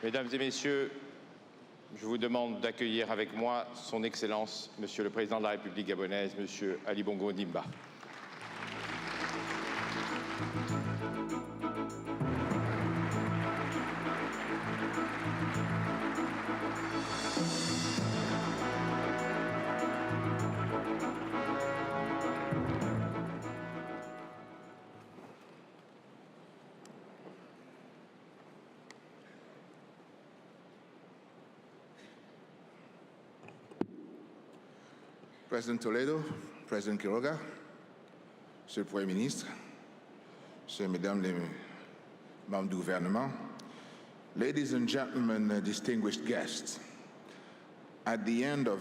Mesdames et Messieurs, je vous demande d'accueillir avec moi son Excellence, Monsieur le Président de la République gabonaise, Monsieur Ali Bongo Ondimba. President Toledo, President Quiroga, Monsieur le Premier ministre, Messieurs et Mesdames les membres du gouvernement, Ladies and gentlemen, distinguished guests, at the end of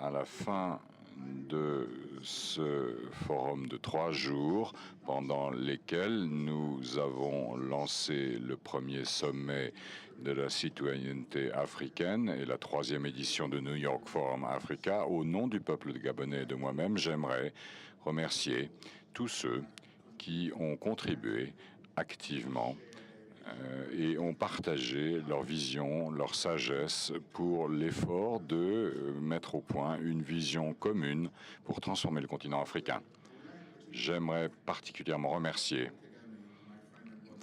à la fin de ce forum de 3 jours, pendant lesquels nous avons lancé le premier sommet de la citoyenneté africaine et la 3e édition de New York Forum Africa, au nom du peuple gabonais et de moi-même, j'aimerais remercier tous ceux qui ont contribué activement et ont partagé leur vision, leur sagesse pour l'effort de mettre au point une vision commune pour transformer le continent africain. J'aimerais particulièrement remercier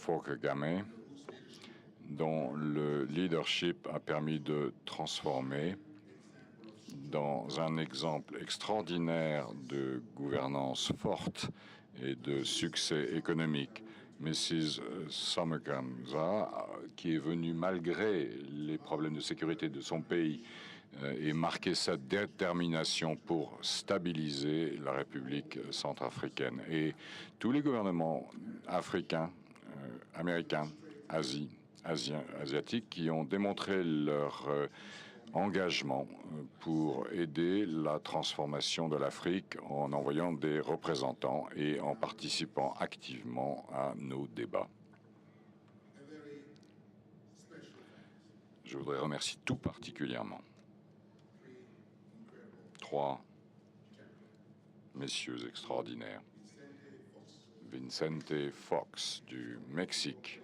Paul Kagame, dont le leadership a permis de transformer dans un exemple extraordinaire de gouvernance forte et de succès économique, Mrs. Samaganza, qui est venue malgré les problèmes de sécurité de son pays et marquer sa détermination pour stabiliser la République centrafricaine. Et tous les gouvernements africains, américains, asiatiques qui ont démontré leur engagement pour aider la transformation de l'Afrique en envoyant des représentants et en participant activement à nos débats. Je voudrais remercier tout particulièrement 3 messieurs extraordinaires. Vicente Fox du Mexique,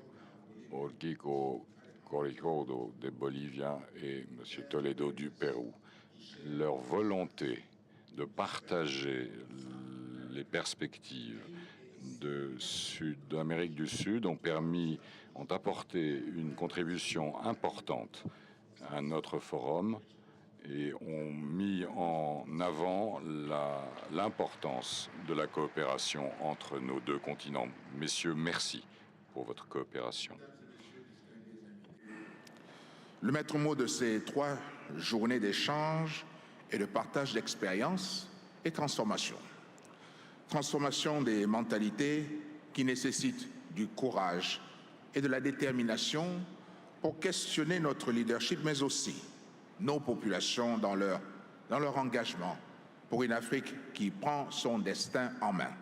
Olgico Corijodo de Bolivia et M. Toledo du Pérou. Leur volonté de partager les perspectives d'Amérique du Sud ont apporté une contribution importante à notre forum et ont mis en avant l'importance de la coopération entre nos 2 continents. Messieurs, merci pour votre coopération. Le maître mot de ces 3 journées d'échange et de partage d'expériences est transformation. Transformation des mentalités qui nécessitent du courage et de la détermination pour questionner notre leadership, mais aussi nos populations dans leur engagement pour une Afrique qui prend son destin en main.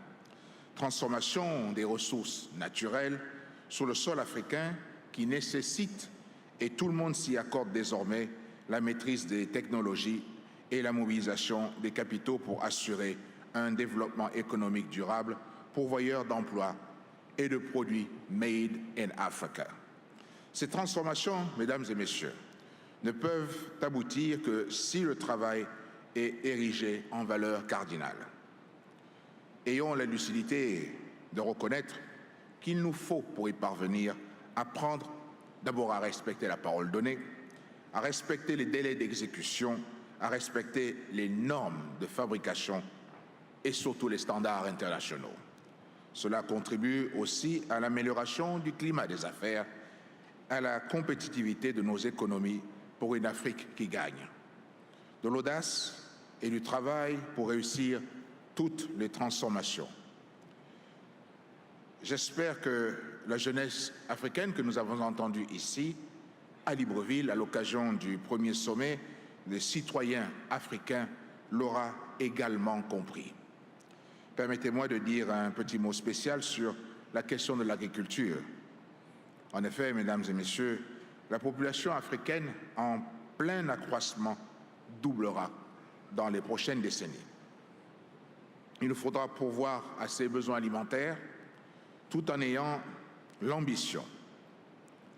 Transformation des ressources naturelles sur le sol africain qui nécessite, et tout le monde s'y accorde désormais, la maîtrise des technologies et la mobilisation des capitaux pour assurer un développement économique durable, pourvoyeur d'emplois et de produits made in Africa. Ces transformations, mesdames et messieurs, ne peuvent aboutir que si le travail est érigé en valeur cardinale. Ayons la lucidité de reconnaître qu'il nous faut, pour y parvenir, apprendre d'abord à respecter la parole donnée, à respecter les délais d'exécution, à respecter les normes de fabrication et surtout les standards internationaux. Cela contribue aussi à l'amélioration du climat des affaires, à la compétitivité de nos économies pour une Afrique qui gagne. De l'audace et du travail pour réussir toutes les transformations. J'espère que la jeunesse africaine que nous avons entendue ici, à Libreville, à l'occasion du premier sommet des citoyens africains, l'aura également compris. Permettez-moi de dire un petit mot spécial sur la question de l'agriculture. En effet, mesdames et messieurs, la population africaine en plein accroissement doublera dans les prochaines décennies. Il nous faudra pourvoir à ces besoins alimentaires tout en ayant l'ambition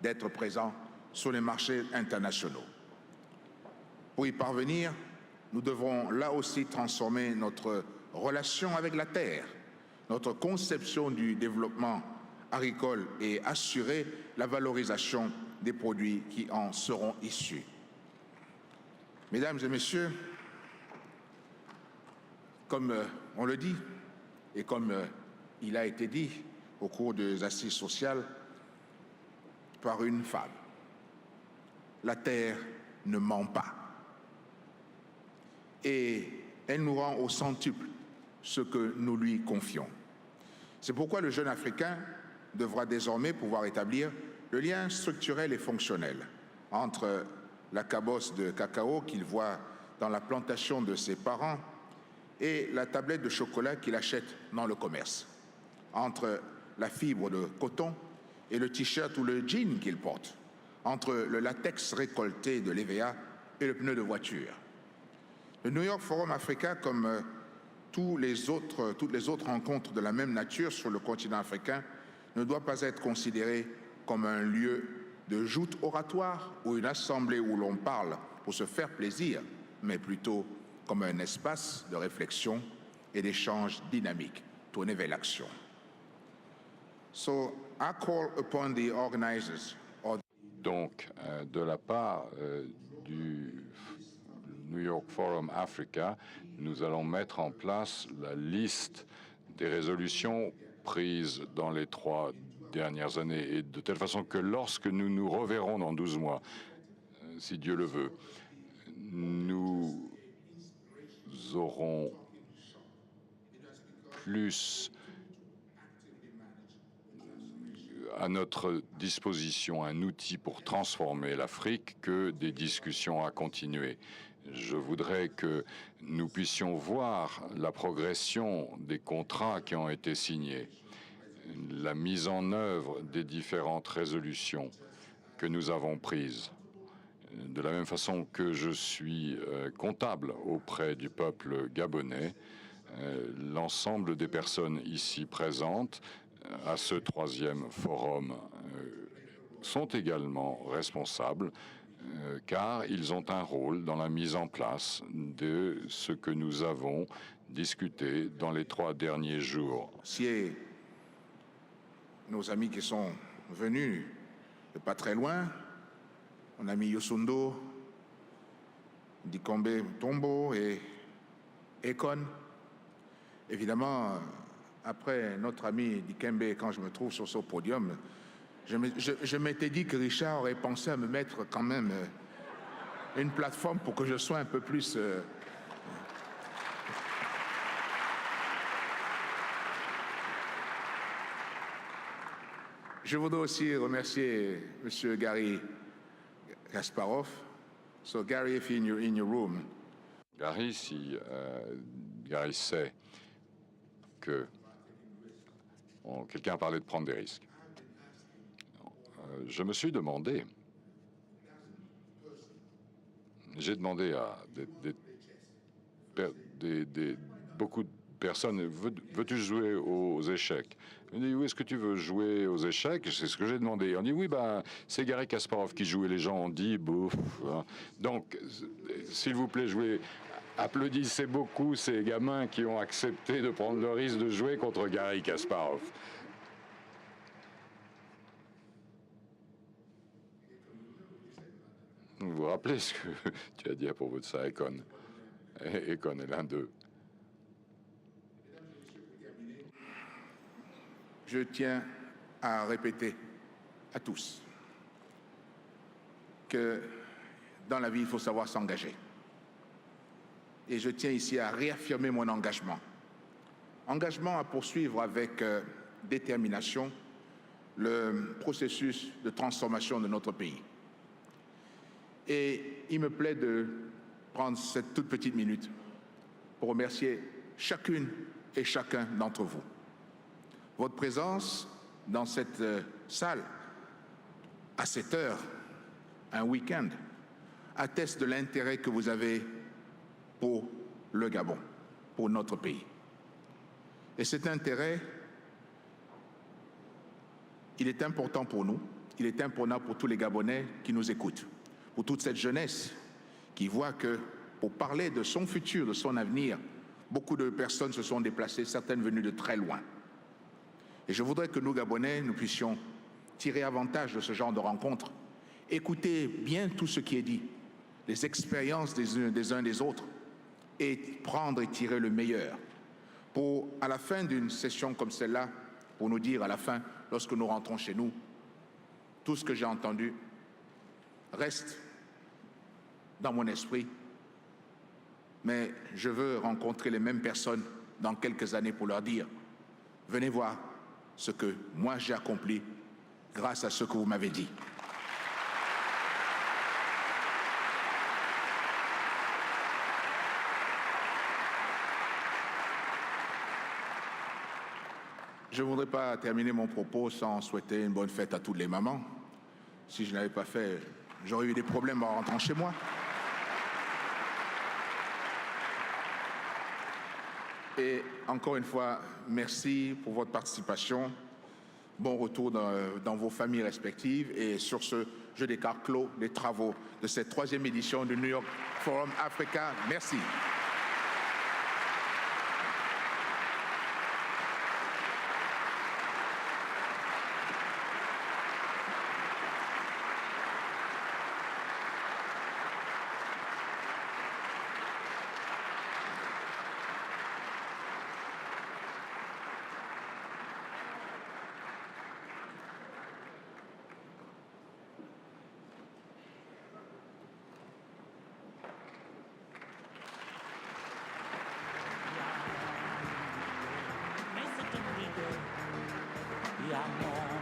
d'être présent sur les marchés internationaux. Pour y parvenir, nous devrons là aussi transformer notre relation avec la terre, notre conception du développement agricole et assurer la valorisation des produits qui en seront issus. Mesdames et messieurs, comme on le dit et comme il a été dit au cours des assises sociales par une femme, la terre ne ment pas. Et elle nous rend au centuple ce que nous lui confions. C'est pourquoi le jeune Africain devra désormais pouvoir établir le lien structurel et fonctionnel entre la cabosse de cacao qu'il voit dans la plantation de ses parents et la tablette de chocolat qu'il achète dans le commerce, entre la fibre de coton et le t-shirt ou le jean qu'il porte, entre le latex récolté de l'EVA et le pneu de voiture. Le New York Forum Africa, comme toutes les autres rencontres de la même nature sur le continent africain, ne doit pas être considéré comme un lieu de joute oratoire ou une assemblée où l'on parle pour se faire plaisir, mais plutôt comme un espace de réflexion et d'échange dynamique tourné vers l'action. So I call upon the organizers of... Donc, de la part du New York Forum Africa, nous allons mettre en place la liste des résolutions prises dans les 3 dernières années, et de telle façon que lorsque nous nous reverrons dans 12 mois, si Dieu le veut, nous aurons plus à notre disposition un outil pour transformer l'Afrique que des discussions à continuer. Je voudrais que nous puissions voir la progression des contrats qui ont été signés, la mise en œuvre des différentes résolutions que nous avons prises. De la même façon que je suis comptable auprès du peuple gabonais, l'ensemble des personnes ici présentes à ce 3e forum sont également responsables car ils ont un rôle dans la mise en place de ce que nous avons discuté dans les 3 derniers jours. Si nos amis qui sont venus de pas très loin, mon ami Yosundo, Dikombe Tombo et Ekon, évidemment, après notre ami Dikembe, quand je me trouve sur ce podium, je m'étais dit que Richard aurait pensé à me mettre quand même une plateforme pour que je sois un peu plus... Je voudrais aussi remercier M. Gary Kasparov. So Gary, if you're in your room... Gary, si Gary sait que quelqu'un a parlé de prendre des risques. Je me suis demandé, j'ai demandé à beaucoup de personnes, veux-tu jouer aux échecs? On dit, oui, est-ce que tu veux jouer aux échecs? C'est ce que j'ai demandé. On dit, oui, ben, c'est Gary Kasparov qui joue et les gens ont dit, bouf. Hein. Donc, s'il vous plaît, jouez. Applaudissez beaucoup ces gamins qui ont accepté de prendre le risque de jouer contre Gary Kasparov. Vous vous rappelez ce que tu as dit à propos de ça, Ekon? Ekon est l'un d'eux. Je tiens à répéter à tous que dans la vie, il faut savoir s'engager. Et je tiens ici à réaffirmer mon engagement. Engagement à poursuivre avec détermination le processus de transformation de notre pays. Et il me plaît de prendre cette toute petite minute pour remercier chacune et chacun d'entre vous. Votre présence dans cette salle à cette heure, un week-end, atteste de l'intérêt que vous avez pour le Gabon, pour notre pays. Et cet intérêt, il est important pour nous il est important pour tous les Gabonais qui nous écoutent, pour toute cette jeunesse qui voit que pour parler de son futur, de son avenir, beaucoup de personnes se sont déplacées, certaines venues de très loin. Et je voudrais que nous, Gabonais, nous puissions tirer avantage de ce genre de rencontres, écouter bien tout ce qui est dit, les expériences des uns des autres, et prendre et tirer le meilleur pour, à la fin d'une session comme celle-là, pour nous dire à la fin, lorsque nous rentrons chez nous, tout ce que j'ai entendu reste dans mon esprit, mais je veux rencontrer les mêmes personnes dans quelques années pour leur dire, venez voir ce que moi j'ai accompli grâce à ce que vous m'avez dit. Je ne voudrais pas terminer mon propos sans souhaiter une bonne fête à toutes les mamans. Si je ne l'avais pas fait, j'aurais eu des problèmes en rentrant chez moi. Et encore une fois, merci pour votre participation. Bon retour dans vos familles respectives. Et sur ce, je déclare clos les travaux de cette 3e édition du New York Forum Africa. Merci. Yeah,